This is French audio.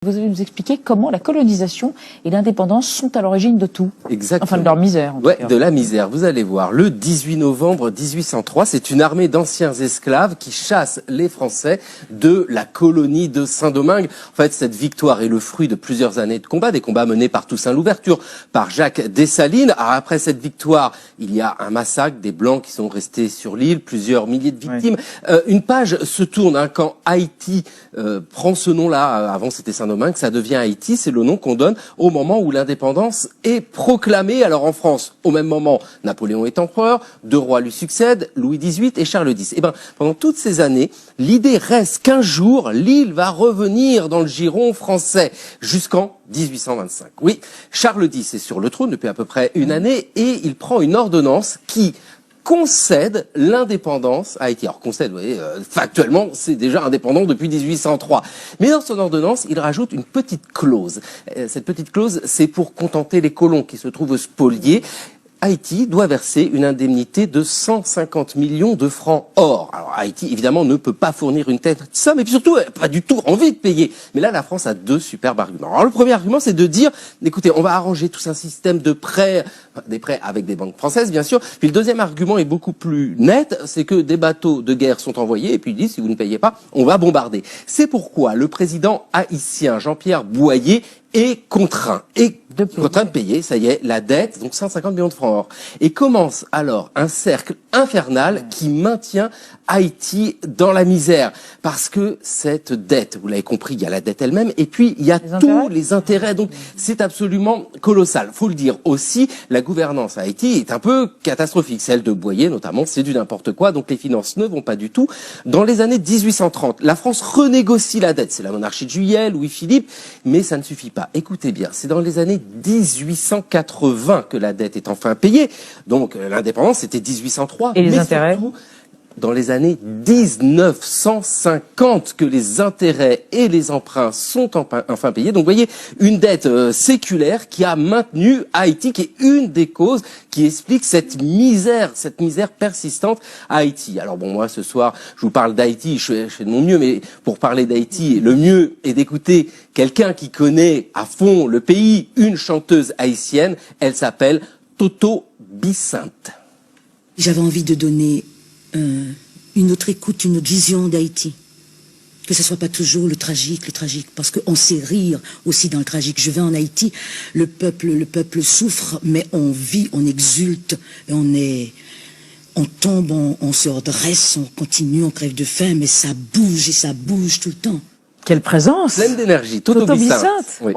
Vous allez nous expliquer comment la colonisation et l'indépendance sont à l'origine de tout. Exactement. Enfin, de leur misère. Ouais, de la misère. Vous allez voir. Le 18 novembre 1803, c'est une armée d'anciens esclaves qui chasse les Français de la colonie de Saint-Domingue. En fait, cette victoire est le fruit de plusieurs années de combats, des combats menés par Toussaint Louverture, par Jacques Dessalines. Alors, après cette victoire, il y a un massacre des Blancs qui sont restés sur l'île, plusieurs milliers de victimes. Ouais. Une page se tourne quand Haïti prend ce nom-là. Avant, c'était Saint-Domingue. Que ça devient Haïti, c'est le nom qu'on donne au moment où l'indépendance est proclamée. Alors en France, au même moment, Napoléon est empereur, deux rois lui succèdent, Louis XVIII et Charles X. Et ben, pendant toutes ces années, l'idée reste qu'un jour, l'île va revenir dans le giron français, jusqu'en 1825. Oui, Charles X est sur le trône depuis à peu près une année et il prend une ordonnance qui concède l'indépendance à Haïti. Alors concède, vous voyez, factuellement, c'est déjà indépendant depuis 1803. Mais dans son ordonnance, il rajoute une petite clause. Cette petite clause, c'est pour contenter les colons qui se trouvent spoliés. Haïti doit verser une indemnité de 150 millions de francs or. Alors Haïti, évidemment, ne peut pas fournir une telle somme, et puis surtout, pas du tout envie de payer. Mais là, la France a deux superbes arguments. Alors le premier argument, c'est de dire, écoutez, on va arranger tout un système de prêts, des prêts avec des banques françaises, bien sûr. Puis le deuxième argument est beaucoup plus net, c'est que des bateaux de guerre sont envoyés, et puis ils disent, si vous ne payez pas, on va bombarder. C'est pourquoi le président haïtien, Jean-Pierre Boyer, est contraint de payer, ça y est, la dette, donc 150 millions de francs or. Et commence alors un cercle infernal qui maintient Haïti dans la misère. Parce que cette dette, vous l'avez compris, il y a la dette elle-même, et puis il y a tous les intérêts. Donc c'est absolument colossal. Faut le dire aussi, la gouvernance à Haïti est un peu catastrophique. Celle de Boyer, notamment, c'est du n'importe quoi, donc les finances ne vont pas du tout. Dans les années 1830, la France renégocie la dette. C'est la monarchie de Juillet, Louis-Philippe, mais ça ne suffit pas. Écoutez bien, c'est dans les années 1880 que la dette est enfin payée. Donc l'indépendance, c'était 1803. Et les intérêts dans les années 1950 que les intérêts et les emprunts sont enfin payés. Donc vous voyez, une dette séculaire qui a maintenu Haïti, qui est une des causes qui explique cette misère persistante à Haïti. Alors bon, moi ce soir, je vous parle d'Haïti, je fais de mon mieux, mais pour parler d'Haïti, le mieux est d'écouter quelqu'un qui connaît à fond le pays, une chanteuse haïtienne, elle s'appelle Toto Bicinte. J'avais envie de donner une autre écoute, une autre vision d'Haïti. Que ce soit pas toujours le tragique, parce qu'on sait rire aussi dans le tragique. Je vais en Haïti, le peuple souffre, mais on vit, on exulte, et on tombe, on se redresse, on continue, on crève de faim, mais ça bouge et ça bouge tout le temps. Quelle présence! Pleine d'énergie, Toto Bicinte. Waouh!